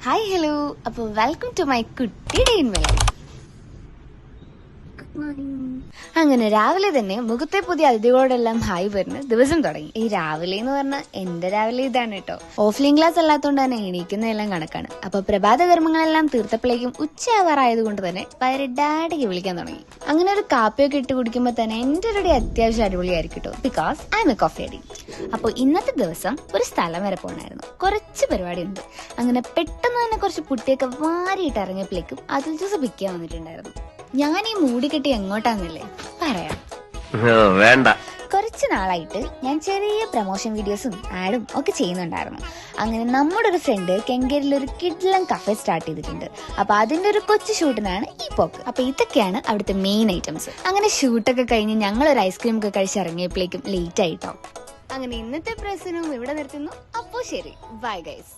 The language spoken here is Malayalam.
ഹായ് ഹലോ, അപ്പോൾ വെൽക്കം ടു മൈ കുട്ടി ഡേ ഇൻ മൈ ലൈഫ്. അങ്ങനെ രാവിലെ തന്നെ മുഖത്തെ പുതിയ അതിഥികളോടെല്ലാം ഹായ് പറഞ്ഞ് ദിവസം തുടങ്ങി. ഈ രാവിലെ എന്ന് പറഞ്ഞാൽ എന്റെ രാവിലെ ഇതാണ് കേട്ടോ. ഓഫ്ലൈൻ ക്ലാസ് അല്ലാത്തതുകൊണ്ട് തന്നെ എണീക്കുന്നതെല്ലാം കണക്കാണ്. അപ്പൊ പ്രഭാത കർമ്മങ്ങളെല്ലാം തീർത്തപ്പോഴേക്കും ഉച്ചയാവാറായതുകൊണ്ട് തന്നെ വയറ് ഡാഡിക്ക് വിളിക്കാൻ തുടങ്ങി. അങ്ങനെ ഒരു കാപ്പിയൊക്കെ ഇട്ട് കുടിക്കുമ്പോൾ തന്നെ എന്റെ ഒരു അത്യാവശ്യം അടിപൊളിയായിരിക്കും കേട്ടോ, because I M A coffee addict. അപ്പോൾ ഇന്നത്തെ ദിവസം ഒരു സ്ഥലം വരെ പോകണമായിരുന്നു, കുറച്ച് പരിപാടിയുണ്ട്. അങ്ങനെ പെട്ടെന്ന് തന്നെ കുറച്ച് പുട്ടിയൊക്കെ വാരിയിട്ട് ഇറങ്ങിയപ്പോഴേക്കും അതിൽ ജ്യൂസ് പിക്കാൻ വന്നിട്ടുണ്ടായിരുന്നു. ഞാൻ ഈ മൂടി കെട്ടി എങ്ങോട്ടാന്നല്ലേ പറയാം. വേണ്ട, കുറച്ച് നാളായിട്ട് ഞാൻ ചെറിയ പ്രൊമോഷൻ വീഡിയോസും ആഡും ഒക്കെ ചെയ്യുന്നുണ്ടായിരുന്നു. അങ്ങനെ നമ്മുടെ ഒരു ഫ്രണ്ട് കെങ്കേരിയിൽ ഒരു കിഡ്ലം കഫേ സ്റ്റാർട്ട് ചെയ്തിട്ടുണ്ട്. അപ്പൊ അതിന്റെ ഒരു കൊച്ചു ഷൂട്ടിനാണ് ഈ പോക്ക്. അപ്പൊ ഇതൊക്കെയാണ് അവിടുത്തെ മെയിൻ ഐറ്റംസ്. അങ്ങനെ ഷൂട്ടൊക്കെ കഴിഞ്ഞ് ഞങ്ങൾ ഒരു ഐസ്ക്രീം ഒക്കെ കഴിച്ചിറങ്ങിയപ്പോഴേക്കും ലേറ്റ് ആയിട്ടോ. അങ്ങനെ ഇന്നത്തെ പ്രസനും ഇവിടെ നിർത്തുന്നു. അപ്പോ ശരി, ബൈ ഗൈസ്.